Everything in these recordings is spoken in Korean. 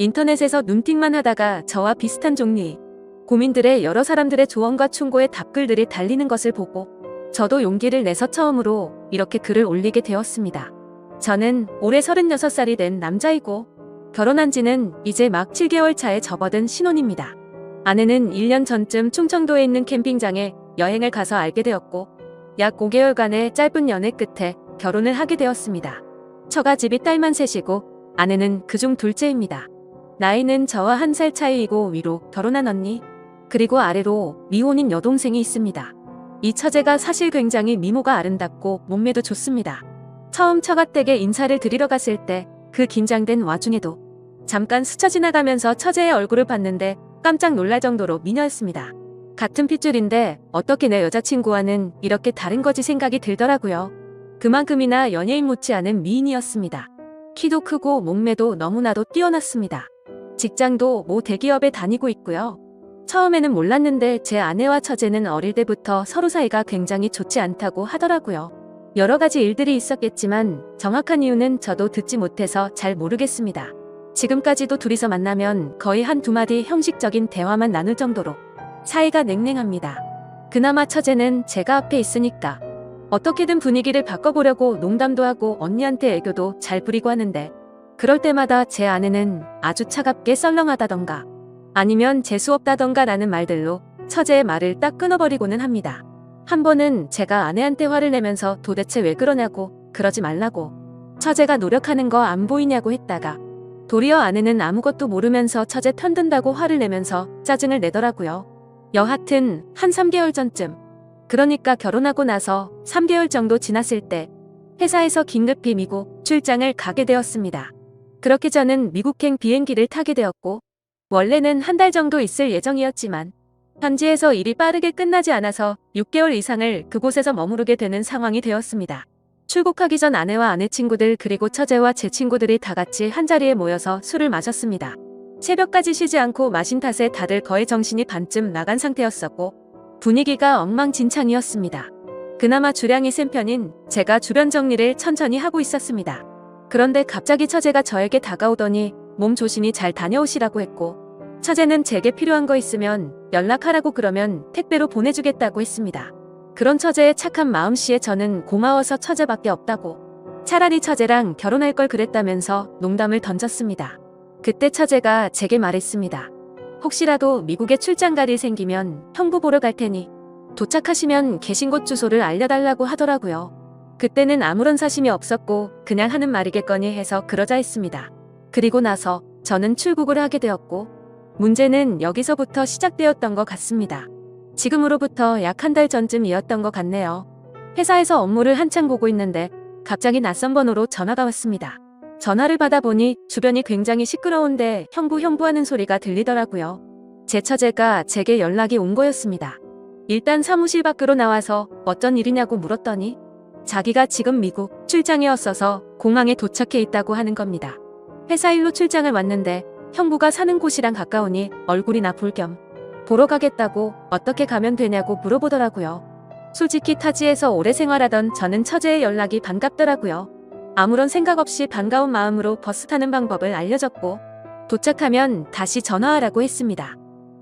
인터넷에서 눈팅만 하다가 저와 비슷한 종류의 고민들의 여러 사람들의 조언과 충고의 답글들이 달리는 것을 보고 저도 용기를 내서 처음으로 이렇게 글을 올리게 되었습니다. 저는 올해 36살이 된 남자이고 결혼한 지는 이제 막 7개월 차에 접어든 신혼입니다. 아내는 1년 전쯤 충청도에 있는 캠핑장에 여행을 가서 알게 되었고 약 5개월간의 짧은 연애 끝에 결혼을 하게 되었습니다. 처가집이 딸만 셋이고 아내는 그중 둘째입니다. 나이는 저와 1살 차이이고 위로 결혼한 언니 그리고 아래로 미혼인 여동생이 있습니다. 이 처제가 사실 굉장히 미모가 아름답고 몸매도 좋습니다. 처음 처가댁에 인사를 드리러 갔을 때 그 긴장된 와중에도 잠깐 스쳐 지나가면서 처제의 얼굴을 봤는데 깜짝 놀랄 정도로 미녀였습니다. 같은 핏줄인데 어떻게 내 여자친구와는 이렇게 다른 거지 생각이 들더라고요. 그만큼이나 연예인 못지않은 미인이었습니다. 키도 크고 몸매도 너무나도 뛰어났습니다. 직장도 모 대기업에 다니고 있고요. 처음에는 몰랐는데 제 아내와 처제는 어릴 때부터 서로 사이가 굉장히 좋지 않다고 하더라고요. 여러 가지 일들이 있었겠지만 정확한 이유는 저도 듣지 못해서 잘 모르겠습니다. 지금까지도 둘이서 만나면 거의 한두 마디 형식적인 대화만 나눌 정도로 사이가 냉랭합니다. 그나마 처제는 제가 앞에 있으니까 어떻게든 분위기를 바꿔보려고 농담도 하고 언니한테 애교도 잘 부리고 하는데 그럴 때마다 제 아내는 아주 차갑게 썰렁하다던가 아니면 재수없다던가 라는 말들로 처제의 말을 딱 끊어버리고는 합니다. 한 번은 제가 아내한테 화를 내면서 도대체 왜 그러냐고 그러지 말라고 처제가 노력하는 거 안 보이냐고 했다가 도리어 아내는 아무것도 모르면서 처제 편든다고 화를 내면서 짜증을 내더라고요. 여하튼 한 3개월 전쯤 그러니까 결혼하고 나서 3개월 정도 지났을 때 회사에서 긴급히 미국 출장을 가게 되었습니다. 그렇게 저는 미국행 비행기를 타게 되었고 원래는 한 달 정도 있을 예정이었지만 현지에서 일이 빠르게 끝나지 않아서 6개월 이상을 그곳에서 머무르게 되는 상황이 되었습니다. 출국하기 전 아내와 아내 친구들 그리고 처제와 제 친구들이 다 같이 한자리에 모여서 술을 마셨습니다. 새벽까지 쉬지 않고 마신 탓에 다들 거의 정신이 반쯤 나간 상태였었고 분위기가 엉망진창이었습니다. 그나마 주량이 센 편인 제가 주변 정리를 천천히 하고 있었습니다. 그런데 갑자기 처제가 저에게 다가오더니 몸 조심히 잘 다녀오시라고 했고 처제는 제게 필요한 거 있으면 연락하라고 그러면 택배로 보내주겠다고 했습니다. 그런 처제의 착한 마음씨에 저는 고마워서 처제밖에 없다고 차라리 처제랑 결혼할 걸 그랬다면서 농담을 던졌습니다. 그때 처제가 제게 말했습니다. 혹시라도 미국에 출장 갈 일 생기면 형부 보러 갈 테니 도착하시면 계신 곳 주소를 알려달라고 하더라고요. 그때는 아무런 사심이 없었고 그냥 하는 말이겠거니 해서 그러자 했습니다. 그리고 나서 저는 출국을 하게 되었고 문제는 여기서부터 시작되었던 것 같습니다. 지금으로부터 약 한 달 전쯤이었던 것 같네요. 회사에서 업무를 한창 보고 있는데 갑자기 낯선 번호로 전화가 왔습니다. 전화를 받아보니 주변이 굉장히 시끄러운데 형부 하는 소리가 들리더라고요. 제 처제가 제게 연락이 온 거였습니다. 일단 사무실 밖으로 나와서 어쩐 일이냐고 물었더니 자기가 지금 미국 출장이었어서 공항에 도착해 있다고 하는 겁니다. 회사 일로 출장을 왔는데 형부가 사는 곳이랑 가까우니 얼굴이나 볼 겸 보러 가겠다고 어떻게 가면 되냐고 물어보더라고요. 솔직히 타지에서 오래 생활하던 저는 처제의 연락이 반갑더라고요. 아무런 생각 없이 반가운 마음으로 버스 타는 방법을 알려줬고 도착하면 다시 전화하라고 했습니다.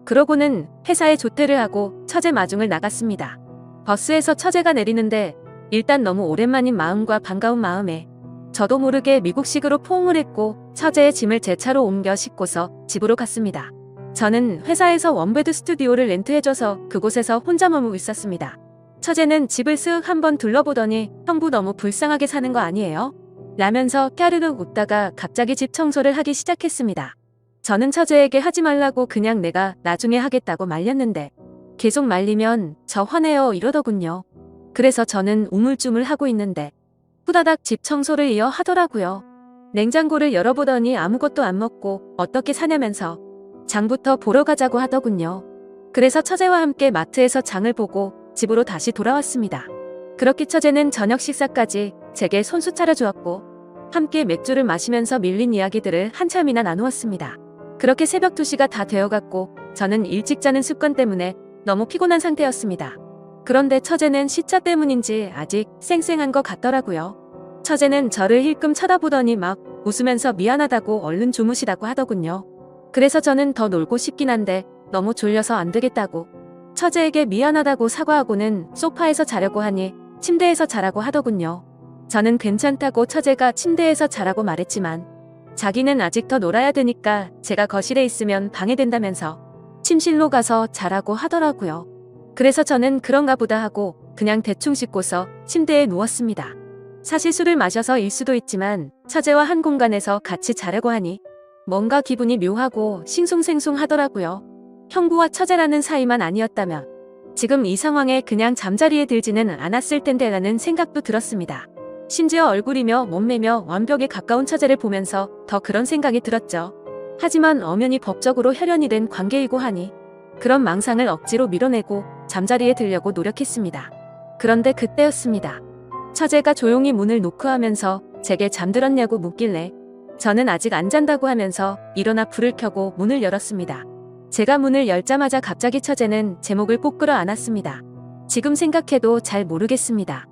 그러고는 회사에 조퇴를 하고 처제 마중을 나갔습니다. 버스에서 처제가 내리는데 일단 너무 오랜만인 마음과 반가운 마음에 저도 모르게 미국식으로 포옹을 했고 처제의 짐을 제 차로 옮겨 싣고서 집으로 갔습니다. 저는 회사에서 원베드 스튜디오를 렌트해줘서 그곳에서 혼자 머무고 있었습니다. 처제는 집을 쓱 한번 둘러보더니 형부 너무 불쌍하게 사는 거 아니에요? 라면서 까르륵 웃다가 갑자기 집 청소를 하기 시작했습니다. 저는 처제에게 하지 말라고 그냥 내가 나중에 하겠다고 말렸는데 계속 말리면 저 화내요 이러더군요. 그래서 저는 우물쭈물 하고 있는데 후다닥 집 청소를 이어 하더라고요. 냉장고를 열어보더니 아무것도 안 먹고 어떻게 사냐면서 장부터 보러 가자고 하더군요. 그래서 처제와 함께 마트에서 장을 보고 집으로 다시 돌아왔습니다. 그렇게 처제는 저녁 식사까지 제게 손수 차려주었고 함께 맥주를 마시면서 밀린 이야기들을 한참이나 나누었습니다. 그렇게 새벽 2시가 다 되어갔고 저는 일찍 자는 습관 때문에 너무 피곤한 상태였습니다. 그런데 처제는 시차 때문인지 아직 쌩쌩한 것 같더라고요. 처제는 저를 힐끔 쳐다보더니 막 웃으면서 미안하다고 얼른 주무시라고 하더군요. 그래서 저는 더 놀고 싶긴 한데 너무 졸려서 안 되겠다고 처제에게 미안하다고 사과하고는 소파에서 자려고 하니 침대에서 자라고 하더군요. 저는 괜찮다고 처제가 침대에서 자라고 말했지만 자기는 아직 더 놀아야 되니까 제가 거실에 있으면 방해된다면서 침실로 가서 자라고 하더라고요. 그래서 저는 그런가 보다 하고 그냥 대충 씻고서 침대에 누웠습니다. 사실 술을 마셔서일 수도 있지만 처제와 한 공간에서 같이 자려고 하니 뭔가 기분이 묘하고 싱숭생숭 하더라고요. 형부와 처제라는 사이만 아니었다면 지금 이 상황에 그냥 잠자리에 들지는 않았을 텐데 라는 생각도 들었습니다. 심지어 얼굴이며 몸매며 완벽에 가까운 처제를 보면서 더 그런 생각이 들었죠. 하지만 엄연히 법적으로 혈연이 된 관계이고 하니 그런 망상을 억지로 밀어내고 잠자리에 들려고 노력했습니다. 그런데 그때였습니다. 처제가 조용히 문을 노크하면서 제게 잠들었냐고 묻길래 저는 아직 안 잔다고 하면서 일어나 불을 켜고 문을 열었습니다. 제가 문을 열자마자 갑자기 처제는 제 목을 꼭 끌어 안았습니다. 지금 생각해도 잘 모르겠습니다.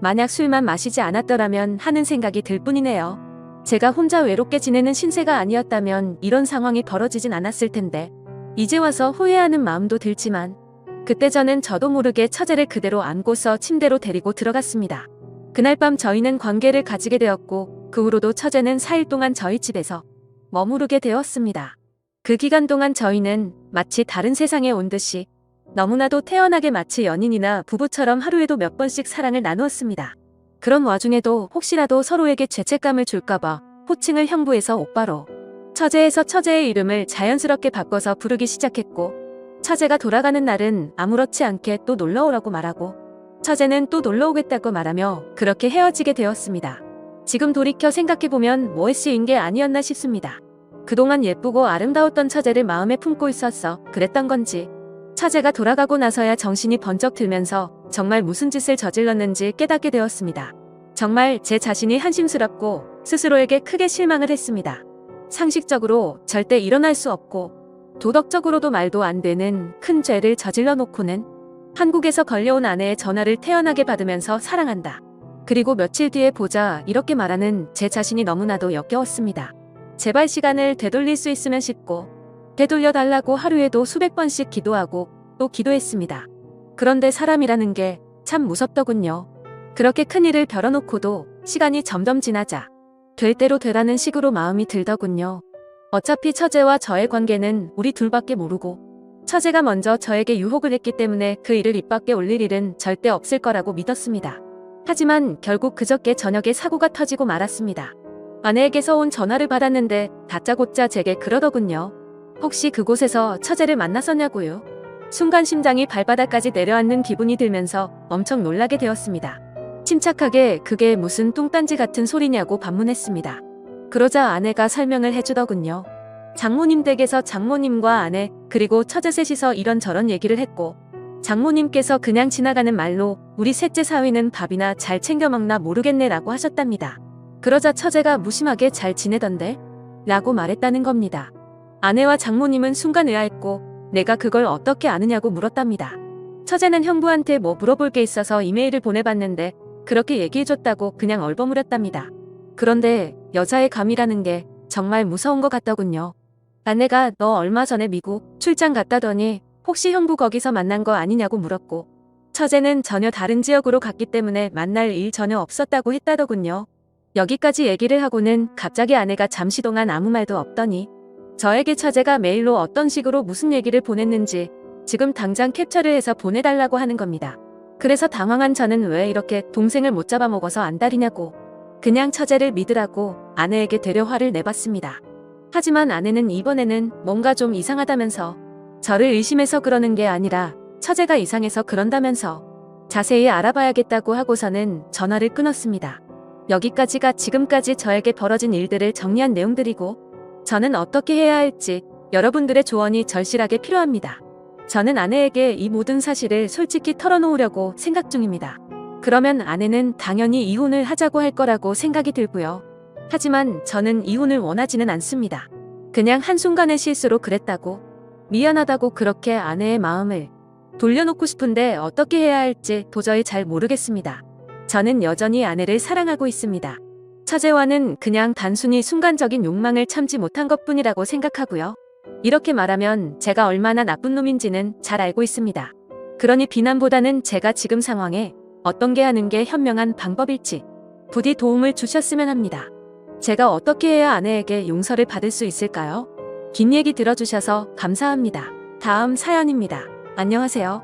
만약 술만 마시지 않았더라면 하는 생각이 들 뿐이네요. 제가 혼자 외롭게 지내는 신세가 아니었다면 이런 상황이 벌어지진 않았을 텐데 이제 와서 후회하는 마음도 들지만 그때 저는 저도 모르게 처제를 그대로 안고서 침대로 데리고 들어갔습니다. 그날 밤 저희는 관계를 가지게 되었고 그 후로도 처제는 4일 동안 저희 집에서 머무르게 되었습니다. 그 기간 동안 저희는 마치 다른 세상에 온 듯이 너무나도 태연하게 마치 연인이나 부부처럼 하루에도 몇 번씩 사랑을 나누었습니다. 그런 와중에도 혹시라도 서로에게 죄책감을 줄까봐 호칭을 형부에서 오빠로, 처제에서 처제의 이름을 자연스럽게 바꿔서 부르기 시작했고 처제가 돌아가는 날은 아무렇지 않게 또 놀러오라고 말하고 처제는 또 놀러오겠다고 말하며 그렇게 헤어지게 되었습니다. 지금 돌이켜 생각해보면 모해씨인 게 아니었나 싶습니다. 그동안 예쁘고 아름다웠던 처제를 마음에 품고 있었어 그랬던 건지 처제가 돌아가고 나서야 정신이 번쩍 들면서 정말 무슨 짓을 저질렀는지 깨닫게 되었습니다. 정말 제 자신이 한심스럽고 스스로에게 크게 실망을 했습니다. 상식적으로 절대 일어날 수 없고 도덕적으로도 말도 안 되는 큰 죄를 저질러 놓고는 한국에서 걸려온 아내의 전화를 태연하게 받으면서 사랑한다. 그리고 며칠 뒤에 보자 이렇게 말하는 제 자신이 너무나도 역겨웠습니다. 제발 시간을 되돌릴 수 있으면 싶고 되돌려달라고 하루에도 수백 번씩 기도하고 또 기도했습니다. 그런데 사람이라는 게 참 무섭더군요. 그렇게 큰일을 벼뤄놓고도 시간이 점점 지나자 될 대로 되라는 식으로 마음이 들더군요. 어차피 처제와 저의 관계는 우리 둘밖에 모르고 처제가 먼저 저에게 유혹을 했기 때문에 그 일을 입 밖에 올릴 일은 절대 없을 거라고 믿었습니다. 하지만 결국 그저께 저녁에 사고가 터지고 말았습니다. 아내에게서 온 전화를 받았는데 다짜고짜 제게 그러더군요. 혹시 그곳에서 처제를 만났었냐고요? 순간 심장이 발바닥까지 내려앉는 기분이 들면서 엄청 놀라게 되었습니다. 침착하게 그게 무슨 뚱딴지 같은 소리냐고 반문했습니다. 그러자 아내가 설명을 해주더군요. 장모님 댁에서 장모님과 아내 그리고 처제 셋이서 이런저런 얘기를 했고 장모님께서 그냥 지나가는 말로 우리 셋째 사위는 밥이나 잘 챙겨 먹나 모르겠네 라고 하셨답니다. 그러자 처제가 무심하게 잘 지내던데? 라고 말했다는 겁니다. 아내와 장모님은 순간 의아했고 내가 그걸 어떻게 아느냐고 물었답니다. 처제는 형부한테 뭐 물어볼 게 있어서 이메일을 보내봤는데 그렇게 얘기해줬다고 그냥 얼버무렸답니다. 그런데 여자의 감이라는 게 정말 무서운 것 같더군요. 아내가 너 얼마 전에 미국 출장 갔다더니 혹시 형부 거기서 만난 거 아니냐고 물었고 처제는 전혀 다른 지역으로 갔기 때문에 만날 일 전혀 없었다고 했다더군요. 여기까지 얘기를 하고는 갑자기 아내가 잠시 동안 아무 말도 없더니 저에게 처제가 메일로 어떤 식으로 무슨 얘기를 보냈는지 지금 당장 캡처를 해서 보내달라고 하는 겁니다. 그래서 당황한 저는 왜 이렇게 동생을 못 잡아먹어서 안달이냐고 그냥 처제를 믿으라고 아내에게 되려 화를 내봤습니다. 하지만 아내는 이번에는 뭔가 좀 이상하다면서 저를 의심해서 그러는 게 아니라 처제가 이상해서 그런다면서 자세히 알아봐야겠다고 하고서는 전화를 끊었습니다. 여기까지가 지금까지 저에게 벌어진 일들을 정리한 내용들이고 저는 어떻게 해야 할지 여러분들의 조언이 절실하게 필요합니다. 저는 아내에게 이 모든 사실을 솔직히 털어놓으려고 생각 중입니다. 그러면 아내는 당연히 이혼을 하자고 할 거라고 생각이 들고요. 하지만 저는 이혼을 원하지는 않습니다. 그냥 한순간의 실수로 그랬다고 미안하다고 그렇게 아내의 마음을 돌려놓고 싶은데 어떻게 해야 할지 도저히 잘 모르겠습니다. 저는 여전히 아내를 사랑하고 있습니다. 처제와는 그냥 단순히 순간적인 욕망을 참지 못한 것뿐이라고 생각하고요. 이렇게 말하면 제가 얼마나 나쁜 놈인지는 잘 알고 있습니다. 그러니 비난보다는 제가 지금 상황에 어떤 게 하는 게 현명한 방법일지 부디 도움을 주셨으면 합니다. 제가 어떻게 해야 아내에게 용서를 받을 수 있을까요? 긴 얘기 들어주셔서 감사합니다. 다음 사연입니다. 안녕하세요.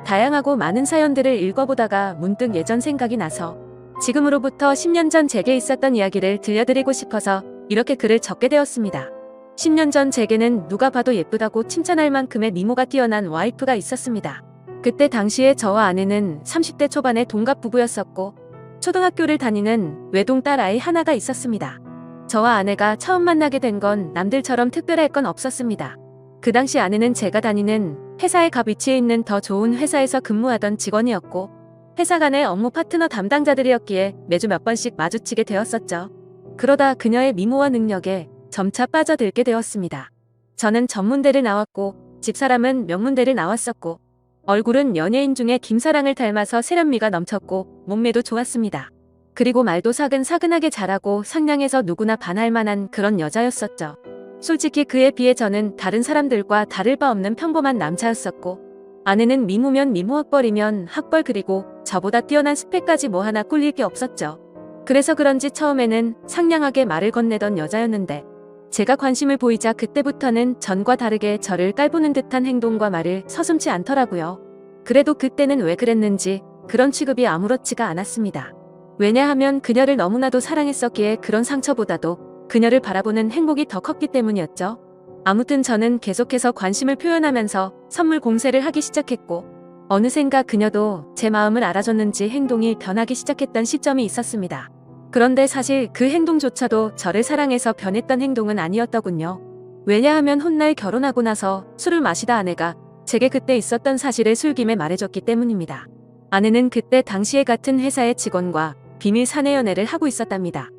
다양하고 많은 사연들을 읽어보다가 문득 예전 생각이 나서 지금으로부터 10년 전 제게 있었던 이야기를 들려드리고 싶어서 이렇게 글을 적게 되었습니다. 10년 전 제게는 누가 봐도 예쁘다고 칭찬할 만큼의 미모가 뛰어난 와이프가 있었습니다. 그때 당시에 저와 아내는 30대 초반의 동갑 부부였었고 초등학교를 다니는 외동딸 아이 하나가 있었습니다. 저와 아내가 처음 만나게 된 건 남들처럼 특별할 건 없었습니다. 그 당시 아내는 제가 다니는 회사의 갑 위치에 있는 더 좋은 회사에서 근무하던 직원이었고 회사 간의 업무 파트너 담당자들이었기에 매주 몇 번씩 마주치게 되었었죠. 그러다 그녀의 미모와 능력에 점차 빠져들게 되었습니다. 저는 전문대를 나왔고 집사람은 명문대를 나왔었고 얼굴은 연예인 중에 김사랑을 닮아서 세련미가 넘쳤고 몸매도 좋았습니다. 그리고 말도 사근사근하게 잘하고 상냥해서 누구나 반할 만한 그런 여자였었죠. 솔직히 그에 비해 저는 다른 사람들과 다를 바 없는 평범한 남자였었고 아내는 미모면 미모 학벌이면 학벌 그리고 저보다 뛰어난 스펙까지 뭐 하나 꿀릴 게 없었죠. 그래서 그런지 처음에는 상냥하게 말을 건네던 여자였는데 제가 관심을 보이자 그때부터는 전과 다르게 저를 깔보는 듯한 행동과 말을 서슴지 않더라고요. 그래도 그때는 왜 그랬는지 그런 취급이 아무렇지가 않았습니다. 왜냐하면 그녀를 너무나도 사랑했었기에 그런 상처보다도 그녀를 바라보는 행복이 더 컸기 때문이었죠. 아무튼 저는 계속해서 관심을 표현하면서 선물 공세를 하기 시작했고 어느샌가 그녀도 제 마음을 알아줬는지 행동이 변하기 시작했던 시점이 있었습니다. 그런데 사실 그 행동조차도 저를 사랑해서 변했던 행동은 아니었더군요. 왜냐하면 훗날 결혼하고 나서 술을 마시다 아내가 제게 그때 있었던 사실을 술김에 말해줬기 때문입니다. 아내는 그때 당시에 같은 회사의 직원과 비밀 사내 연애를 하고 있었답니다.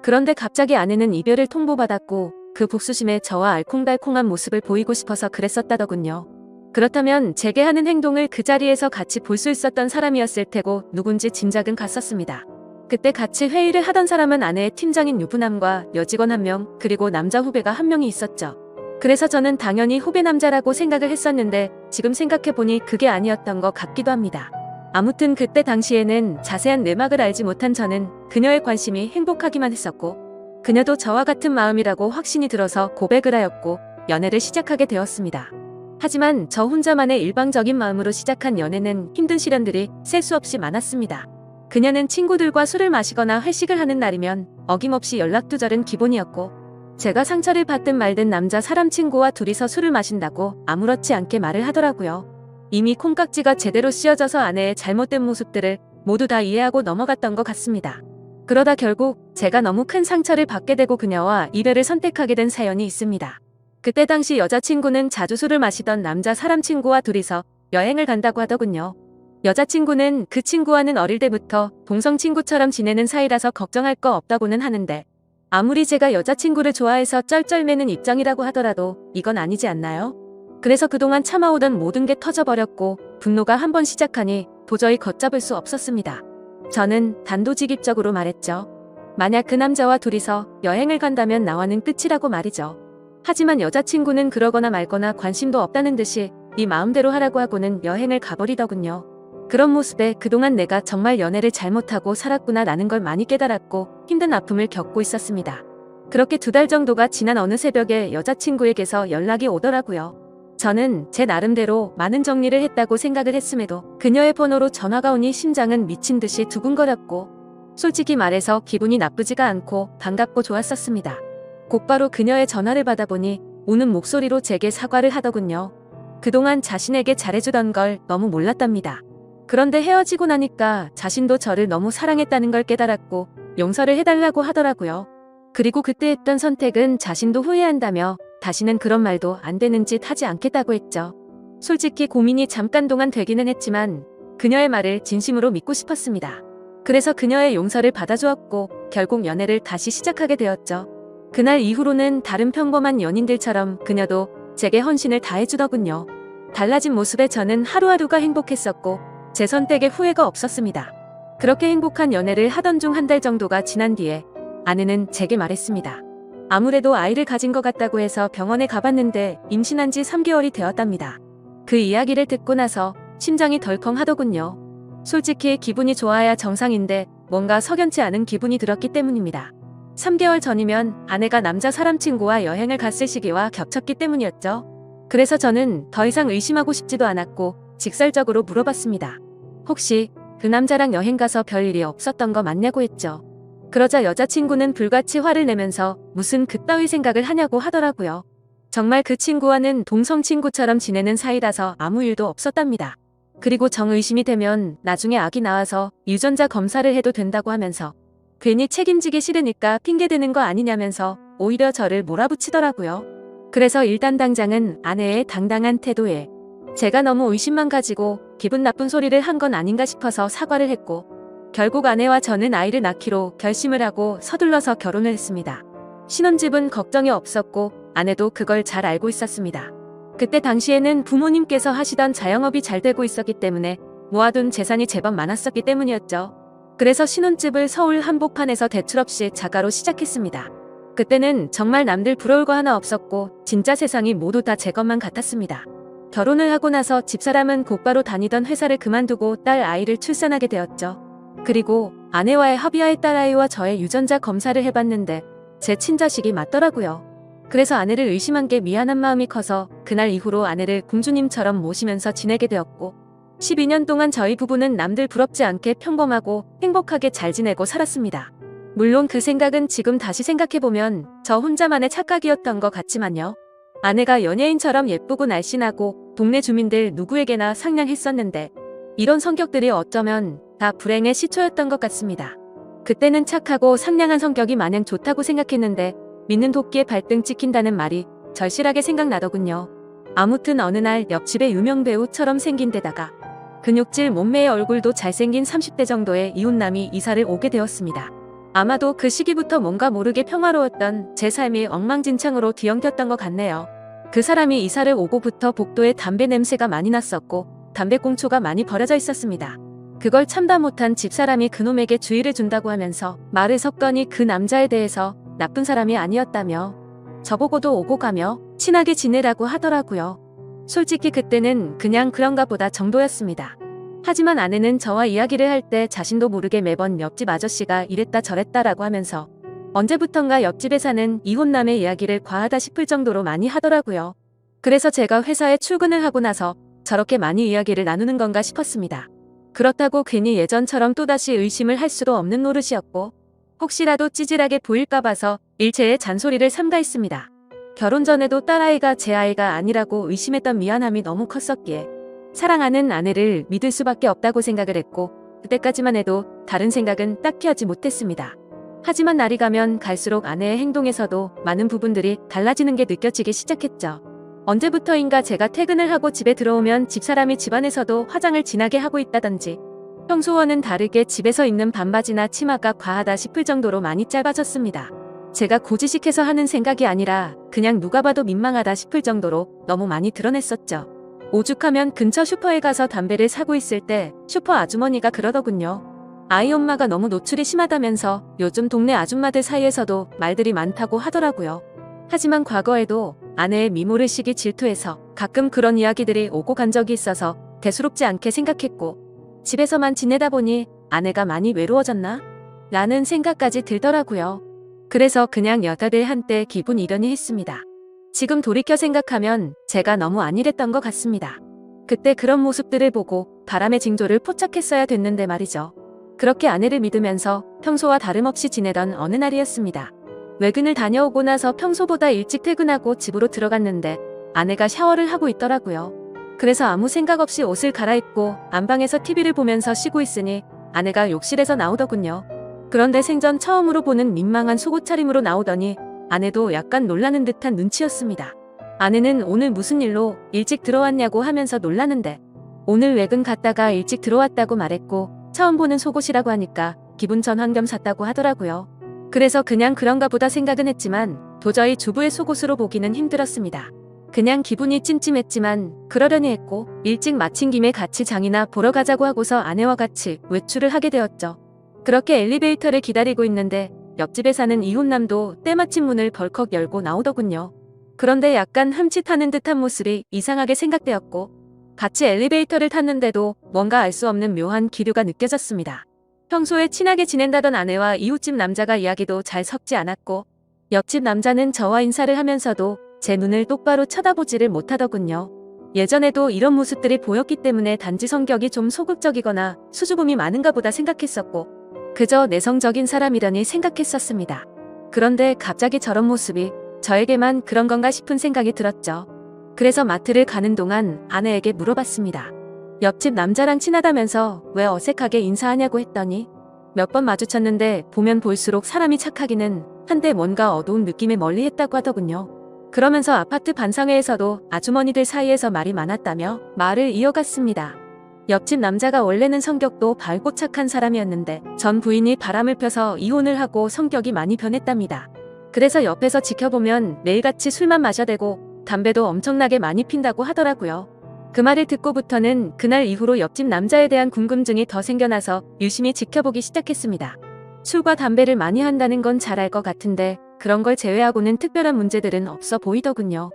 그런데 갑자기 아내는 이별을 통보받았고 그 복수심에 저와 알콩달콩한 모습을 보이고 싶어서 그랬었다더군요. 그렇다면 제게 하는 행동을 그 자리에서 같이 볼 수 있었던 사람이었을 테고 누군지 짐작은 갔었습니다. 그때 같이 회의를 하던 사람은 아내의 팀장인 유부남과 여직원 1명 그리고 남자 후배가 1명이 있었죠. 그래서 저는 당연히 후배 남자라고 생각을 했었는데 지금 생각해보니 그게 아니었던 것 같기도 합니다. 아무튼 그때 당시에는 자세한 내막을 알지 못한 저는 그녀의 관심이 행복하기만 했었고 그녀도 저와 같은 마음이라고 확신이 들어서 고백을 하였고 연애를 시작하게 되었습니다. 하지만 저 혼자만의 일방적인 마음으로 시작한 연애는 힘든 시련들이 셀 수 없이 많았습니다. 그녀는 친구들과 술을 마시거나 회식을 하는 날이면 어김없이 연락두절은 기본이었고 제가 상처를 받든 말든 남자 사람 친구와 둘이서 술을 마신다고 아무렇지 않게 말을 하더라고요. 이미 콩깍지가 제대로 씌어져서 아내의 잘못된 모습들을 모두 다 이해하고 넘어갔던 것 같습니다. 그러다 결국 제가 너무 큰 상처를 받게 되고 그녀와 이별을 선택하게 된 사연이 있습니다. 그때 당시 여자친구는 자주 술을 마시던 남자 사람 친구와 둘이서 여행을 간다고 하더군요. 여자친구는 그 친구와는 어릴 때부터 동성 친구처럼 지내는 사이라서 걱정할 거 없다고는 하는데 아무리 제가 여자친구를 좋아해서 쩔쩔매는 입장이라고 하더라도 이건 아니지 않나요? 그래서 그동안 참아오던 모든 게 터져버렸고 분노가 한번 시작하니 도저히 걷잡을 수 없었습니다. 저는 단도직입적으로 말했죠. 만약 그 남자와 둘이서 여행을 간다면 나와는 끝이라고 말이죠. 하지만 여자친구는 그러거나 말거나 관심도 없다는 듯이 네 마음대로 하라고 하고는 여행을 가버리더군요. 그런 모습에 그동안 내가 정말 연애를 잘못하고 살았구나 라는 걸 많이 깨달았고 힘든 아픔을 겪고 있었습니다. 그렇게 2달 정도가 지난 어느 새벽에 여자친구에게서 연락이 오더라고요. 저는 제 나름대로 많은 정리를 했다고 생각을 했음에도 그녀의 번호로 전화가 오니 심장은 미친 듯이 두근거렸고 솔직히 말해서 기분이 나쁘지가 않고 반갑고 좋았었습니다. 곧바로 그녀의 전화를 받아보니 우는 목소리로 제게 사과를 하더군요. 그동안 자신에게 잘해주던 걸 너무 몰랐답니다. 그런데 헤어지고 나니까 자신도 저를 너무 사랑했다는 걸 깨달았고 용서를 해달라고 하더라고요. 그리고 그때 했던 선택은 자신도 후회한다며 다시는 그런 말도 안 되는 짓 하지 않겠다고 했죠. 솔직히 고민이 잠깐 동안 되기는 했지만 그녀의 말을 진심으로 믿고 싶었습니다. 그래서 그녀의 용서를 받아주었고 결국 연애를 다시 시작하게 되었죠. 그날 이후로는 다른 평범한 연인들처럼 그녀도 제게 헌신을 다해주더군요. 달라진 모습에 저는 하루하루가 행복했었고 제 선택에 후회가 없었습니다. 그렇게 행복한 연애를 하던 중 1달 정도가 지난 뒤에 아내는 제게 말했습니다. 아무래도 아이를 가진 것 같다고 해서 병원에 가봤는데 임신한 지 3개월이 되었답니다. 그 이야기를 듣고 나서 심장이 덜컹 하더군요. 솔직히 기분이 좋아야 정상인데 뭔가 석연치 않은 기분이 들었기 때문입니다. 3개월 전이면 아내가 남자 사람 친구와 여행을 갔을 시기와 겹쳤기 때문이었죠. 그래서 저는 더 이상 의심하고 싶지도 않았고 직설적으로 물어봤습니다. 혹시 그 남자랑 여행 가서 별일이 없었던 거 맞냐고 했죠. 그러자 여자친구는 불같이 화를 내면서 무슨 그따위 생각을 하냐고 하더라고요. 정말 그 친구와는 동성 친구처럼 지내는 사이라서 아무 일도 없었답니다. 그리고 정의심이 되면 나중에 아기 낳아서 유전자 검사를 해도 된다고 하면서 괜히 책임지기 싫으니까 핑계대는 거 아니냐면서 오히려 저를 몰아붙이더라고요. 그래서 일단 당장은 아내의 당당한 태도에 제가 너무 의심만 가지고 기분 나쁜 소리를 한 건 아닌가 싶어서 사과를 했고 결국 아내와 저는 아이를 낳기로 결심을 하고 서둘러서 결혼을 했습니다. 신혼집은 걱정이 없었고 아내도 그걸 잘 알고 있었습니다. 그때 당시에는 부모님께서 하시던 자영업이 잘 되고 있었기 때문에 모아둔 재산이 제법 많았었기 때문이었죠. 그래서 신혼집을 서울 한복판에서 대출 없이 자가로 시작했습니다. 그때는 정말 남들 부러울 거 하나 없었고 진짜 세상이 모두 다 제 것만 같았습니다. 결혼을 하고 나서 집사람은 곧바로 다니던 회사를 그만두고 딸 아이를 출산하게 되었죠. 그리고 아내와의 합의하에 딸아이와 저의 유전자 검사를 해봤는데 제 친자식이 맞더라고요. 그래서 아내를 의심한 게 미안한 마음이 커서 그날 이후로 아내를 공주님처럼 모시면서 지내게 되었고 12년 동안 저희 부부는 남들 부럽지 않게 평범하고 행복하게 잘 지내고 살았습니다. 물론 그 생각은 지금 다시 생각해보면 저 혼자만의 착각이었던 것 같지만요. 아내가 연예인처럼 예쁘고 날씬하고 동네 주민들 누구에게나 상냥했었는데 이런 성격들이 어쩌면 다 불행의 시초였던 것 같습니다. 그때는 착하고 상냥한 성격이 마냥 좋다고 생각했는데 믿는 도끼에 발등 찍힌다는 말이 절실하게 생각나더군요. 아무튼 어느 날 옆집의 유명 배우처럼 생긴 데다가 근육질 몸매의 얼굴도 잘생긴 30대 정도의 이웃남이 이사를 오게 되었습니다. 아마도 그 시기부터 뭔가 모르게 평화로웠던 제 삶이 엉망진창으로 뒤엉켰던 것 같네요. 그 사람이 이사를 오고부터 복도에 담배 냄새가 많이 났었고 담배꽁초가 많이 버려져 있었습니다. 그걸 참다 못한 집사람이 그놈에게 주의를 준다고 하면서 말을 섞더니 그 남자에 대해서 나쁜 사람이 아니었다며 저보고도 오고 가며 친하게 지내라고 하더라고요. 솔직히 그때는 그냥 그런가 보다 정도였습니다. 하지만 아내는 저와 이야기를 할 때 자신도 모르게 매번 옆집 아저씨가 이랬다 저랬다라고 하면서 언제부턴가 옆집에 사는 이혼남의 이야기를 과하다 싶을 정도로 많이 하더라고요. 그래서 제가 회사에 출근을 하고 나서 저렇게 많이 이야기를 나누는 건가 싶었습니다. 그렇다고 괜히 예전처럼 또다시 의심을 할 수도 없는 노릇이었고 혹시라도 찌질하게 보일까 봐서 일체의 잔소리를 삼가했습니다. 결혼 전에도 딸아이가 제 아이가 아니라고 의심했던 미안함이 너무 컸었기에 사랑하는 아내를 믿을 수밖에 없다고 생각을 했고 그때까지만 해도 다른 생각은 딱히 하지 못했습니다. 하지만 날이 가면 갈수록 아내의 행동에서도 많은 부분들이 달라지는 게 느껴지기 시작했죠. 언제부터인가 제가 퇴근을 하고 집에 들어오면 집사람이 집안에서도 화장을 진하게 하고 있다든지 평소와는 다르게 집에서 입는 반바지나 치마가 과하다 싶을 정도로 많이 짧아졌습니다. 제가 고지식해서 하는 생각이 아니라 그냥 누가 봐도 민망하다 싶을 정도로 너무 많이 드러냈었죠. 오죽하면 근처 슈퍼에 가서 담배를 사고 있을 때 슈퍼 아주머니가 그러더군요. 아이 엄마가 너무 노출이 심하다면서 요즘 동네 아줌마들 사이에서도 말들이 많다고 하더라고요. 하지만 과거에도 아내의 미모를 시기 질투해서 가끔 그런 이야기들이 오고 간 적이 있어서 대수롭지 않게 생각했고 집에서만 지내다 보니 아내가 많이 외로워졌나? 라는 생각까지 들더라고요. 그래서 그냥 여자들 한때 기분 이러니 했습니다. 지금 돌이켜 생각하면 제가 너무 안일했던 것 같습니다. 그때 그런 모습들을 보고 바람의 징조를 포착했어야 됐는데 말이죠. 그렇게 아내를 믿으면서 평소와 다름없이 지내던 어느 날이었습니다. 외근을 다녀오고 나서 평소보다 일찍 퇴근하고 집으로 들어갔는데 아내가 샤워를 하고 있더라고요. 그래서 아무 생각 없이 옷을 갈아입고 안방에서 TV를 보면서 쉬고 있으니 아내가 욕실에서 나오더군요. 그런데 생전 처음으로 보는 민망한 속옷 차림으로 나오더니 아내도 약간 놀라는 듯한 눈치였습니다. 아내는 오늘 무슨 일로 일찍 들어왔냐고 하면서 놀라는데 오늘 외근 갔다가 일찍 들어왔다고 말했고 처음 보는 속옷이라고 하니까 기분 전환 겸 샀다고 하더라고요. 그래서 그냥 그런가 보다 생각은 했지만 도저히 주부의 속옷으로 보기는 힘들었습니다. 그냥 기분이 찜찜했지만 그러려니 했고 일찍 마친 김에 같이 장이나 보러 가자고 하고서 아내와 같이 외출을 하게 되었죠. 그렇게 엘리베이터를 기다리고 있는데 옆집에 사는 이혼남도 때마침 문을 벌컥 열고 나오더군요. 그런데 약간 흠칫하는 듯한 모습이 이상하게 생각되었고 같이 엘리베이터를 탔는데도 뭔가 알 수 없는 묘한 기류가 느껴졌습니다. 평소에 친하게 지낸다던 아내와 이웃집 남자가 이야기도 잘 섞지 않았고 옆집 남자는 저와 인사를 하면서도 제 눈을 똑바로 쳐다보지를 못하더군요. 예전에도 이런 모습들이 보였기 때문에 단지 성격이 좀 소극적이거나 수줍음이 많은가 보다 생각했었고 그저 내성적인 사람이려니 생각했었습니다. 그런데 갑자기 저런 모습이 저에게만 그런 건가 싶은 생각이 들었죠. 그래서 마트를 가는 동안 아내에게 물어봤습니다. 옆집 남자랑 친하다면서 왜 어색하게 인사하냐고 했더니 몇 번 마주쳤는데 보면 볼수록 사람이 착하기는 한데 뭔가 어두운 느낌에 멀리했다고 하더군요. 그러면서 아파트 반상회에서도 아주머니들 사이에서 말이 많았다며 말을 이어갔습니다. 옆집 남자가 원래는 성격도 밝고 착한 사람이었는데 전 부인이 바람을 펴서 이혼을 하고 성격이 많이 변했답니다. 그래서 옆에서 지켜보면 매일같이 술만 마셔대고 담배도 엄청나게 많이 핀다고 하더라고요. 그 말을 듣고부터는 그날 이후로 옆집 남자에 대한 궁금증이 더 생겨나서 유심히 지켜보기 시작했습니다. 술과 담배를 많이 한다는 건 잘 알 것 같은데 그런 걸 제외하고는 특별한 문제들은 없어 보이더군요.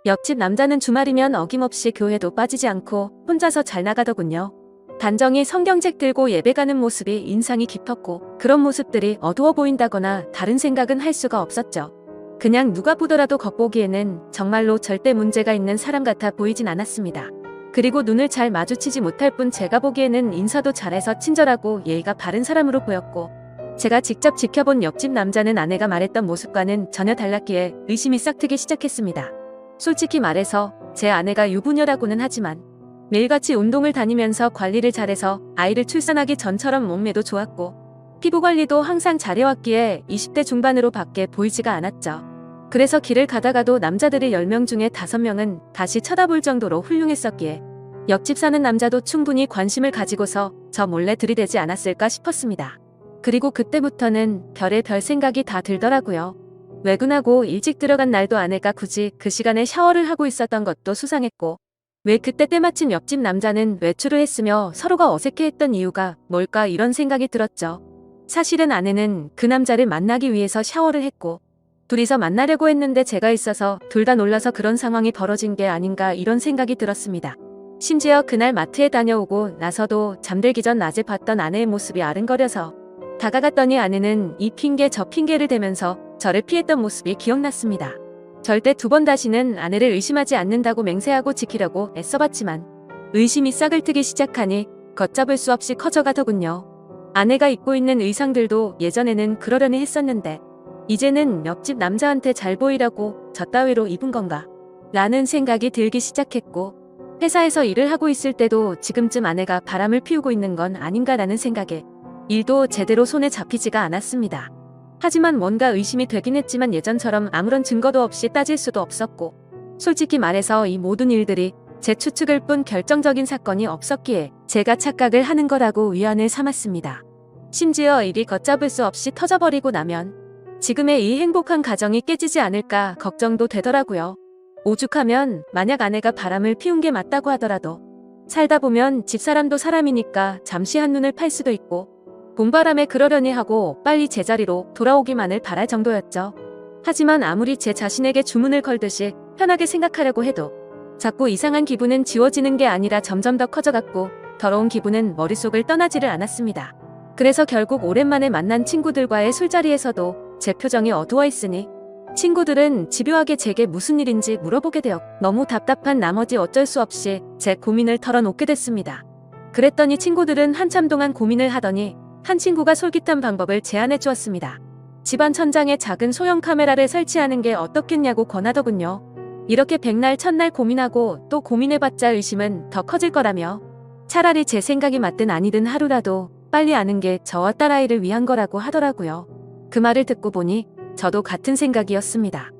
옆집 남자는 주말이면 어김없이 교회도 빠지지 않고 혼자서 잘 나가더군요. 단정히 성경책 들고 예배 가는 모습이 인상이 깊었고 그런 모습들이 어두워 보인다거나 다른 생각은 할 수가 없었죠. 그냥 누가 보더라도 겉보기에는 정말로 절대 문제가 있는 사람 같아 보이진 않았습니다. 그리고 눈을 잘 마주치지 못할 뿐 제가 보기에는 인사도 잘해서 친절하고 예의가 바른 사람으로 보였고 제가 직접 지켜본 옆집 남자는 아내가 말했던 모습과는 전혀 달랐기에 의심이 싹트기 시작했습니다. 솔직히 말해서 제 아내가 유부녀라고는 하지만 매일같이 운동을 다니면서 관리를 잘해서 아이를 출산하기 전처럼 몸매도 좋았고 피부 관리도 항상 잘해왔기에 20대 중반으로 밖에 보이지가 않았죠. 그래서 길을 가다가도 남자들이 10명 중에 5명은 다시 쳐다볼 정도로 훌륭했었기에 옆집 사는 남자도 충분히 관심을 가지고서 저 몰래 들이대지 않았을까 싶었습니다. 그리고 그때부터는 별의별 생각이 다 들더라고요. 외근하고 일찍 들어간 날도 아내가 굳이 그 시간에 샤워를 하고 있었던 것도 수상했고 왜 그때 때마침 옆집 남자는 외출을 했으며 서로가 어색해했던 이유가 뭘까 이런 생각이 들었죠. 사실은 아내는 그 남자를 만나기 위해서 샤워를 했고 둘이서 만나려고 했는데 제가 있어서 둘 다 놀라서 그런 상황이 벌어진 게 아닌가 이런 생각이 들었습니다. 심지어 그날 마트에 다녀오고 나서도 잠들기 전 낮에 봤던 아내의 모습이 아른거려서 다가갔더니 아내는 이 핑계 저 핑계를 대면서 저를 피했던 모습이 기억났습니다. 절대 2번 다시는 아내를 의심하지 않는다고 맹세하고 지키려고 애써봤지만 의심이 싹을 트기 시작하니 걷잡을 수 없이 커져가더군요. 아내가 입고 있는 의상들도 예전에는 그러려니 했었는데 이제는 옆집 남자한테 잘 보이라고 저 따위로 입은 건가? 라는 생각이 들기 시작했고 회사에서 일을 하고 있을 때도 지금쯤 아내가 바람을 피우고 있는 건 아닌가라는 생각에 일도 제대로 손에 잡히지가 않았습니다. 하지만 뭔가 의심이 되긴 했지만 예전처럼 아무런 증거도 없이 따질 수도 없었고 솔직히 말해서 이 모든 일들이 제 추측일 뿐 결정적인 사건이 없었기에 제가 착각을 하는 거라고 위안을 삼았습니다. 심지어 일이 걷잡을 수 없이 터져버리고 나면 지금의 이 행복한 가정이 깨지지 않을까 걱정도 되더라고요. 오죽하면 만약 아내가 바람을 피운 게 맞다고 하더라도 살다 보면 집사람도 사람이니까 잠시 한눈을 팔 수도 있고 봄바람에 그러려니 하고 빨리 제자리로 돌아오기만을 바랄 정도였죠. 하지만 아무리 제 자신에게 주문을 걸듯이 편하게 생각하려고 해도 자꾸 이상한 기분은 지워지는 게 아니라 점점 더 커져갔고 더러운 기분은 머릿속을 떠나지를 않았습니다. 그래서 결국 오랜만에 만난 친구들과의 술자리에서도 제 표정이 어두워 있으니 친구들은 집요하게 제게 무슨 일인지 물어보게 되었고 너무 답답한 나머지 어쩔 수 없이 제 고민을 털어놓게 됐습니다. 그랬더니 친구들은 한참 동안 고민을 하더니 한 친구가 솔깃한 방법을 제안해 주었습니다. 집안 천장에 작은 소형 카메라를 설치하는 게 어떻겠냐고 권하더군요. 이렇게 백날 천날 고민하고 또 고민해봤자 의심은 더 커질 거라며 차라리 제 생각이 맞든 아니든 하루라도 빨리 아는 게 저와 딸아이를 위한 거라고 하더라고요. 그 말을 듣고 보니 저도 같은 생각이었습니다.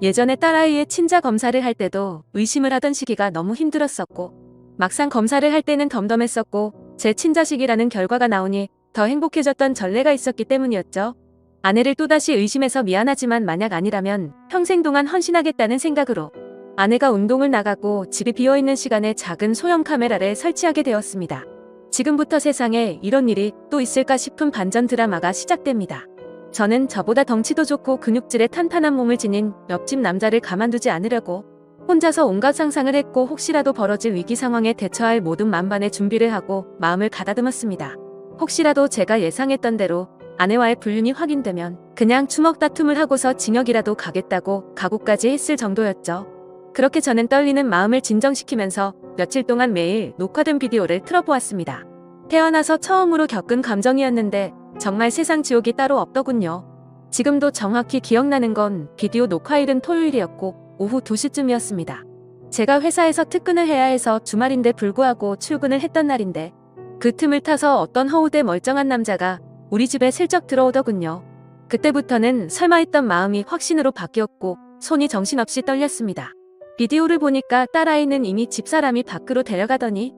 예전에 딸아이의 친자 검사를 할 때도 의심을 하던 시기가 너무 힘들었었고 막상 검사를 할 때는 덤덤했었고 제 친자식이라는 결과가 나오니 더 행복해졌던 전례가 있었기 때문이었죠. 아내를 또다시 의심해서 미안하지만 만약 아니라면 평생 동안 헌신하겠다는 생각으로 아내가 운동을 나가고 집이 비어있는 시간에 작은 소형 카메라를 설치하게 되었습니다. 지금부터 세상에 이런 일이 또 있을까 싶은 반전 드라마가 시작됩니다. 저는 저보다 덩치도 좋고 근육질의 탄탄한 몸을 지닌 옆집 남자를 가만두지 않으려고 혼자서 온갖 상상을 했고 혹시라도 벌어질 위기 상황에 대처할 모든 만반의 준비를 하고 마음을 가다듬었습니다. 혹시라도 제가 예상했던 대로 아내와의 불륜이 확인되면 그냥 주먹 다툼을 하고서 징역이라도 가겠다고 각오까지 했을 정도였죠. 그렇게 저는 떨리는 마음을 진정시키면서 며칠 동안 매일 녹화된 비디오를 틀어보았습니다. 태어나서 처음으로 겪은 감정이었는데 정말 세상 지옥이 따로 없더군요. 지금도 정확히 기억나는 건 비디오 녹화일은 토요일이었고 오후 2시쯤이었습니다. 제가 회사에서 특근을 해야 해서 주말인데 불구하고 출근을 했던 날인데 그 틈을 타서 어떤 허우대 멀쩡한 남자가 우리 집에 슬쩍 들어오더군요. 그때부터는 설마 했던 마음이 확신으로 바뀌었고 손이 정신없이 떨렸습니다. 비디오를 보니까 딸아이는 이미 집사람이 밖으로 데려가더니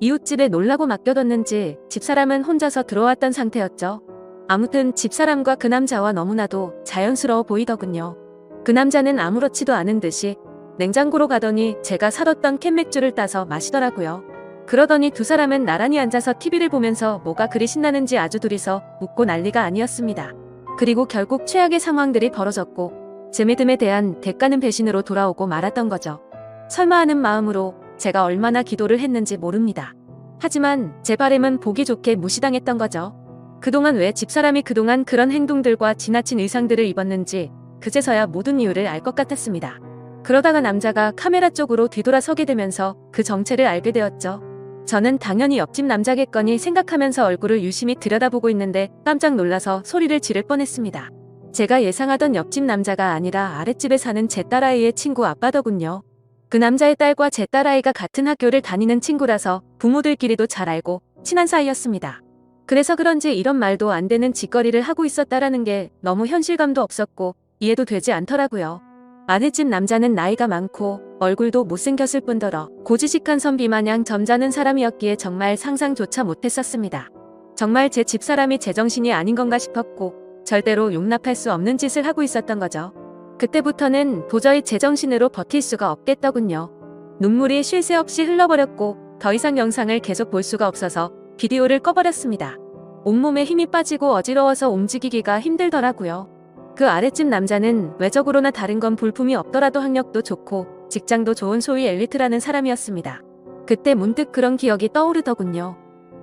이웃집에 놀라고 맡겨뒀는지 집사람은 혼자서 들어왔던 상태였죠. 아무튼 집사람과 그 남자와 너무나도 자연스러워 보이더군요. 그 남자는 아무렇지도 않은 듯이 냉장고로 가더니 제가 사뒀던 캔맥주를 따서 마시더라고요. 그러더니 두 사람은 나란히 앉아서 TV를 보면서 뭐가 그리 신나는지 아주 둘이서 웃고 난리가 아니었습니다. 그리고 결국 최악의 상황들이 벌어졌고 제 믿음에 대한 대가는 배신으로 돌아오고 말았던 거죠. 설마 하는 마음으로 제가 얼마나 기도를 했는지 모릅니다. 하지만 제 바람은 보기 좋게 무시당했던 거죠. 그동안 왜 집사람이 그동안 그런 행동들과 지나친 의상들을 입었는지 그제서야 모든 이유를 알 것 같았습니다. 그러다가 남자가 카메라 쪽으로 뒤돌아서게 되면서 그 정체를 알게 되었죠. 저는 당연히 옆집 남자겠거니 생각하면서 얼굴을 유심히 들여다보고 있는데 깜짝 놀라서 소리를 지를 뻔했습니다. 제가 예상하던 옆집 남자가 아니라 아랫집에 사는 제 딸아이의 친구 아빠더군요. 그 남자의 딸과 제 딸아이가 같은 학교를 다니는 친구라서 부모들끼리도 잘 알고 친한 사이였습니다. 그래서 그런지 이런 말도 안 되는 짓거리를 하고 있었다라는 게 너무 현실감도 없었고 이해도 되지 않더라고요. 아랫집 남자는 나이가 많고 얼굴도 못생겼을 뿐더러 고지식한 선비 마냥 점잖은 사람이었기에 정말 상상조차 못했었습니다. 정말 제 집사람이 제정신이 아닌 건가 싶었고 절대로 용납할 수 없는 짓을 하고 있었던 거죠. 그때부터는 도저히 제정신으로 버틸 수가 없겠더군요. 눈물이 쉴 새 없이 흘러버렸고 더 이상 영상을 계속 볼 수가 없어서 비디오를 꺼버렸습니다. 온몸에 힘이 빠지고 어지러워서 움직이기가 힘들더라고요. 그 아랫집 남자는 외적으로나 다른 건 볼품이 없더라도 학력도 좋고 직장도 좋은 소위 엘리트라는 사람이었습니다. 그때 문득 그런 기억이 떠오르더군요.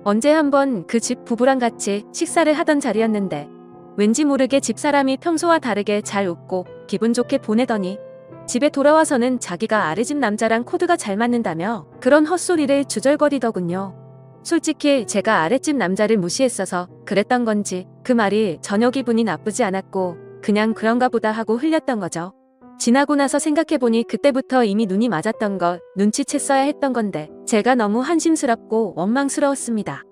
언제 한번 그 집 부부랑 같이 식사를 하던 자리였는데 왠지 모르게 집사람이 평소와 다르게 잘 웃고 기분 좋게 보내더니 집에 돌아와서는 자기가 아랫집 남자랑 코드가 잘 맞는다며 그런 헛소리를 주절거리더군요. 솔직히 제가 아랫집 남자를 무시했어서 그랬던 건지 그 말이 전혀 기분이 나쁘지 않았고 그냥 그런가 보다 하고 흘렸던 거죠. 지나고 나서 생각해보니 그때부터 이미 눈이 맞았던 걸 눈치챘어야 했던 건데 제가 너무 한심스럽고 원망스러웠습니다.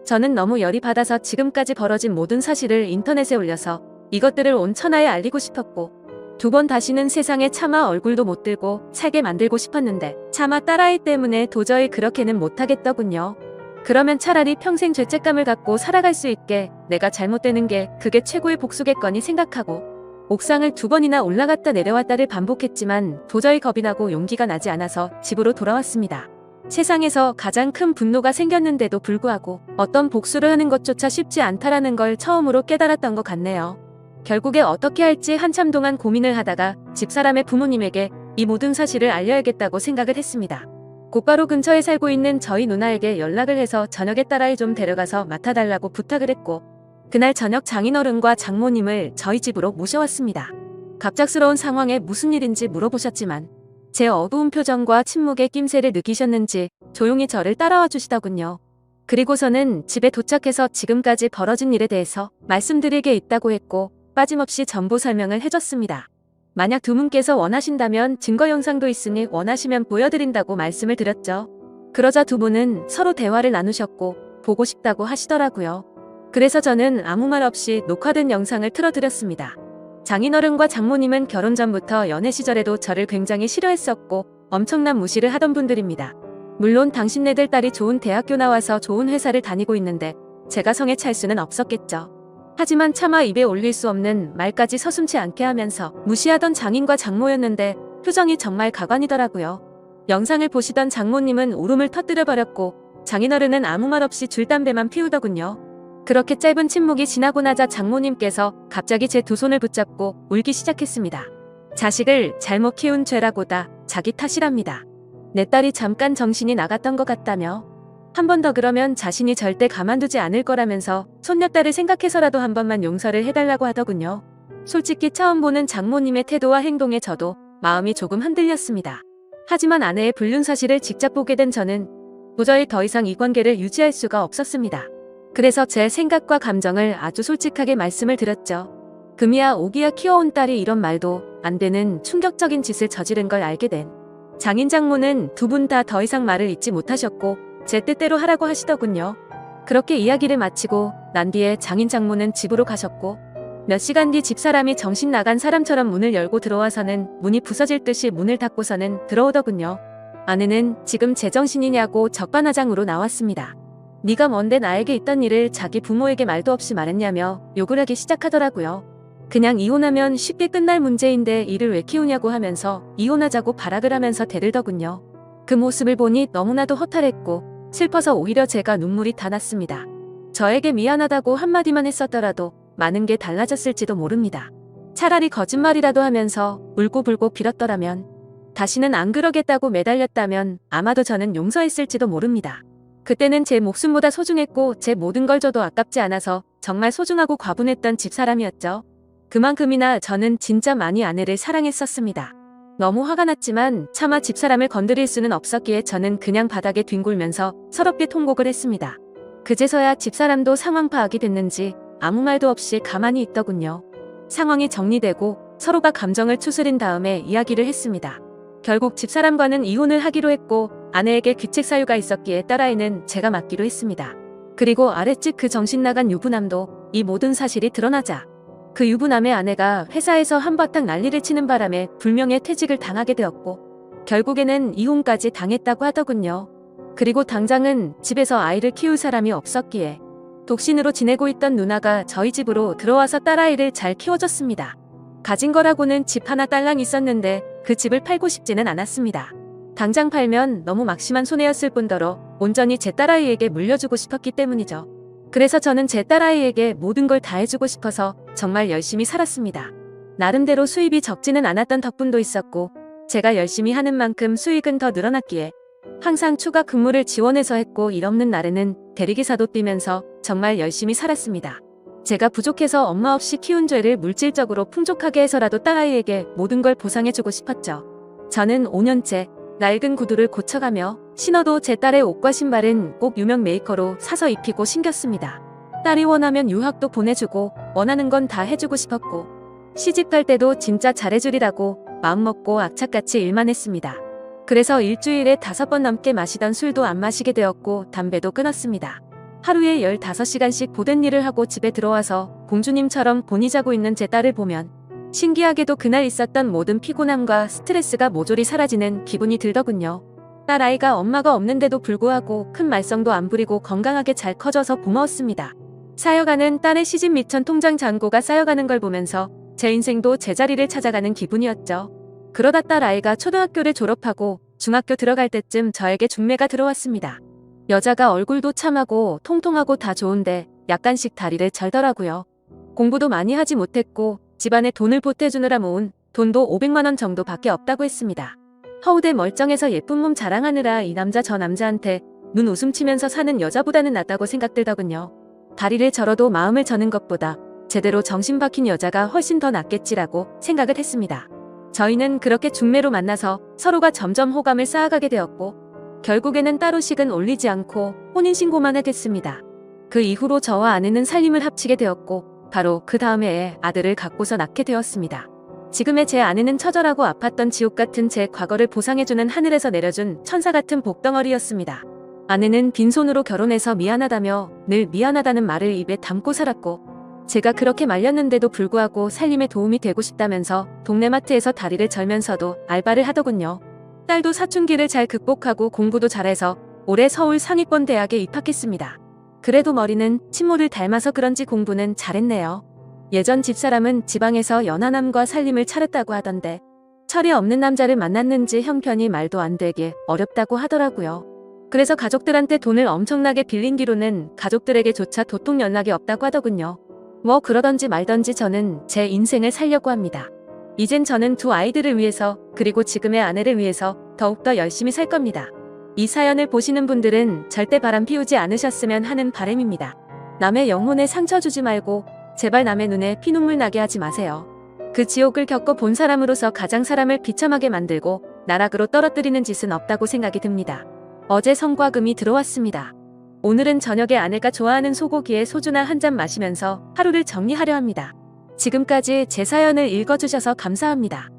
저는 너무 열이 받아서 지금까지 벌어진 모든 사실을 인터넷에 올려서 이것들을 온 천하에 알리고 싶었고 두 번 다시는 세상에 차마 얼굴도 못 들고 살게 만들고 싶었는데 차마 딸아이 때문에 도저히 그렇게는 못하겠더군요. 그러면 차라리 평생 죄책감을 갖고 살아갈 수 있게 내가 잘못되는 게 그게 최고의 복수겠거니 생각하고 옥상을 2번이나 올라갔다 내려왔다를 반복했지만 도저히 겁이 나고 용기가 나지 않아서 집으로 돌아왔습니다. 세상에서 가장 큰 분노가 생겼는데도 불구하고 어떤 복수를 하는 것조차 쉽지 않다라는 걸 처음으로 깨달았던 것 같네요. 결국에 어떻게 할지 한참 동안 고민을 하다가 집사람의 부모님에게 이 모든 사실을 알려야겠다고 생각을 했습니다. 곧바로 근처에 살고 있는 저희 누나에게 연락을 해서 저녁에 딸아이 좀 데려가서 맡아달라고 부탁을 했고 그날 저녁 장인어른과 장모님을 저희 집으로 모셔왔습니다. 갑작스러운 상황에 무슨 일인지 물어보셨지만 제 어두운 표정과 침묵의 낌새를 느끼셨는지 조용히 저를 따라와 주시더군요. 그리고서는 집에 도착해서 지금까지 벌어진 일에 대해서 말씀드릴 게 있다고 했고 빠짐없이 전부 설명을 해줬습니다. 만약 두 분께서 원하신다면 증거 영상도 있으니 원하시면 보여드린다고 말씀을 드렸죠. 그러자 두 분은 서로 대화를 나누셨고 보고 싶다고 하시더라고요. 그래서 저는 아무 말 없이 녹화된 영상을 틀어드렸습니다. 장인어른과 장모님은 결혼 전부터 연애 시절에도 저를 굉장히 싫어했었고 엄청난 무시를 하던 분들입니다. 물론 당신네들 딸이 좋은 대학교 나와서 좋은 회사를 다니고 있는데 제가 성에 찰 수는 없었겠죠. 하지만 차마 입에 올릴 수 없는 말까지 서슴지 않게 하면서 무시하던 장인과 장모였는데 표정이 정말 가관이더라고요. 영상을 보시던 장모님은 울음을 터뜨려버렸고 장인어른은 아무 말 없이 줄담배만 피우더군요. 그렇게 짧은 침묵이 지나고 나자 장모님께서 갑자기 제 두 손을 붙잡고 울기 시작했습니다. 자식을 잘못 키운 죄라고다. 자기 탓이랍니다. 내 딸이 잠깐 정신이 나갔던 것 같다며 한 번 더 그러면 자신이 절대 가만두지 않을 거라면서 손녀딸을 생각해서라도 한 번만 용서를 해달라고 하더군요. 솔직히 처음 보는 장모님의 태도와 행동에 저도 마음이 조금 흔들렸습니다. 하지만 아내의 불륜 사실을 직접 보게 된 저는 도저히 더 이상 이 관계를 유지할 수가 없었습니다. 그래서 제 생각과 감정을 아주 솔직하게 말씀을 드렸죠. 금이야 오기야 키워온 딸이 이런 말도 안 되는 충격적인 짓을 저지른 걸 알게 된 장인 장모는 두 분 다 더 이상 말을 잇지 못하셨고 제 뜻대로 하라고 하시더군요. 그렇게 이야기를 마치고 난 뒤에 장인 장모는 집으로 가셨고 몇 시간 뒤 집사람이 정신 나간 사람처럼 문을 열고 들어와서는 문이 부서질 듯이 문을 닫고서는 들어오더군요. 아내는 지금 제정신이냐고 적반하장으로 나왔습니다. 네가 뭔데 나에게 있던 일을 자기 부모에게 말도 없이 말했냐며 욕을 하기 시작하더라고요. 그냥 이혼하면 쉽게 끝날 문제인데 이를 왜 키우냐고 하면서 이혼하자고 발악을 하면서 대들더군요. 그 모습을 보니 너무나도 허탈했고 슬퍼서 오히려 제가 눈물이 다 났습니다. 저에게 미안하다고 한마디만 했었더라도 많은 게 달라졌을지도 모릅니다. 차라리 거짓말이라도 하면서 울고불고 빌었더라면, 다시는 안 그러겠다고 매달렸다면 아마도 저는 용서했을지도 모릅니다. 그때는 제 목숨보다 소중했고 제 모든 걸 줘도 아깝지 않아서 정말 소중하고 과분했던 집사람이었죠. 그만큼이나 저는 진짜 많이 아내를 사랑했었습니다. 너무 화가 났지만 차마 집사람을 건드릴 수는 없었기에 저는 그냥 바닥에 뒹굴면서 서럽게 통곡을 했습니다. 그제서야 집사람도 상황 파악이 됐는지 아무 말도 없이 가만히 있더군요. 상황이 정리되고 서로가 감정을 추스린 다음에 이야기를 했습니다. 결국 집사람과는 이혼을 하기로 했고 아내에게 귀책 사유가 있었기에 딸아이는 제가 맡기로 했습니다. 그리고 아랫집 그 정신나간 유부남도 이 모든 사실이 드러나자 그 유부남의 아내가 회사에서 한바탕 난리를 치는 바람에 불명예 퇴직을 당하게 되었고 결국에는 이혼까지 당했다고 하더군요. 그리고 당장은 집에서 아이를 키울 사람이 없었기에 독신으로 지내고 있던 누나가 저희 집으로 들어와서 딸아이를 잘 키워줬습니다. 가진 거라고는 집 하나 딸랑 있었는데 그 집을 팔고 싶지는 않았습니다. 당장 팔면 너무 막심한 손해였을 뿐더러 온전히 제 딸아이에게 물려주고 싶었기 때문이죠. 그래서 저는 제 딸아이에게 모든 걸 다 해주고 싶어서 정말 열심히 살았습니다. 나름대로 수입이 적지는 않았던 덕분도 있었고 제가 열심히 하는 만큼 수익은 더 늘어났기에 항상 추가 근무를 지원해서 했고 일 없는 날에는 대리기사도 뛰면서 정말 열심히 살았습니다. 제가 부족해서 엄마 없이 키운 죄를 물질적으로 풍족하게 해서라도 딸아이에게 모든 걸 보상해주고 싶었죠. 저는 5년째 낡은 구두를 고쳐가며 신어도 제 딸의 옷과 신발은 꼭 유명 메이커로 사서 입히고 신겼습니다. 딸이 원하면 유학도 보내주고 원하는 건 다 해주고 싶었고 시집갈 때도 진짜 잘해주리라고 마음먹고 악착같이 일만 했습니다. 그래서 일주일에 5번 넘게 마시던 술도 안 마시게 되었고 담배도 끊었습니다. 하루에 15시간씩 보된 일을 하고 집에 들어와서 공주님처럼 곤히 자고 있는 제 딸을 보면 신기하게도 그날 있었던 모든 피곤함과 스트레스가 모조리 사라지는 기분이 들더군요. 딸 아이가 엄마가 없는데도 불구하고 큰 말썽도 안 부리고 건강하게 잘 커져서 고마웠습니다. 쌓여가는 딸의 시집 미천 통장 잔고가 쌓여가는 걸 보면서 제 인생도 제자리를 찾아가는 기분이었죠. 그러다 딸 아이가 초등학교를 졸업하고 중학교 들어갈 때쯤 저에게 중매가 들어왔습니다. 여자가 얼굴도 참하고 통통하고 다 좋은데 약간씩 다리를 절더라고요. 공부도 많이 하지 못했고 집안에 돈을 보태주느라 모은 돈도 500만 원 정도밖에 없다고 했습니다. 허우대 멀쩡해서 예쁜 몸 자랑하느라 이 남자 저 남자한테 눈 웃음 치면서 사는 여자보다는 낫다고 생각들더군요. 다리를 절어도 마음을 저는 것보다 제대로 정신 박힌 여자가 훨씬 더 낫겠지라고 생각을 했습니다. 저희는 그렇게 중매로 만나서 서로가 점점 호감을 쌓아가게 되었고 결국에는 따로 식은 올리지 않고 혼인신고만 하게 됐습니다. 그 이후로 저와 아내는 살림을 합치게 되었고 바로 그 다음 해에 아들을 갖고서 낳게 되었습니다. 지금의 제 아내는 처절하고 아팠던 지옥같은 제 과거를 보상해주는 하늘에서 내려준 천사같은 복덩어리였습니다. 아내는 빈손으로 결혼해서 미안하다며 늘 미안하다는 말을 입에 담고 살았고 제가 그렇게 말렸는데도 불구하고 살림에 도움이 되고 싶다면서 동네 마트에서 다리를 절면서도 알바를 하더군요. 딸도 사춘기를 잘 극복하고 공부도 잘해서 올해 서울 상위권 대학에 입학했습니다. 그래도 머리는 친모를 닮아서 그런지 공부는 잘했네요. 예전 집사람은 지방에서 연하남과 살림을 차렸다고 하던데 철이 없는 남자를 만났는지 형편이 말도 안 되게 어렵다고 하더라고요. 그래서 가족들한테 돈을 엄청나게 빌린 뒤로는 가족들에게조차 도통 연락이 없다고 하더군요. 뭐 그러던지 말던지 저는 제 인생을 살려고 합니다. 이젠 저는 두 아이들을 위해서 그리고 지금의 아내를 위해서 더욱더 열심히 살 겁니다. 이 사연을 보시는 분들은 절대 바람 피우지 않으셨으면 하는 바람입니다. 남의 영혼에 상처 주지 말고 제발 남의 눈에 피눈물 나게 하지 마세요. 그 지옥을 겪어 본 사람으로서 가장 사람을 비참하게 만들고 나락으로 떨어뜨리는 짓은 없다고 생각이 듭니다. 어제 성과금이 들어왔습니다. 오늘은 저녁에 아내가 좋아하는 소고기에 소주나 한 잔 마시면서 하루를 정리하려 합니다. 지금까지 제 사연을 읽어주셔서 감사합니다.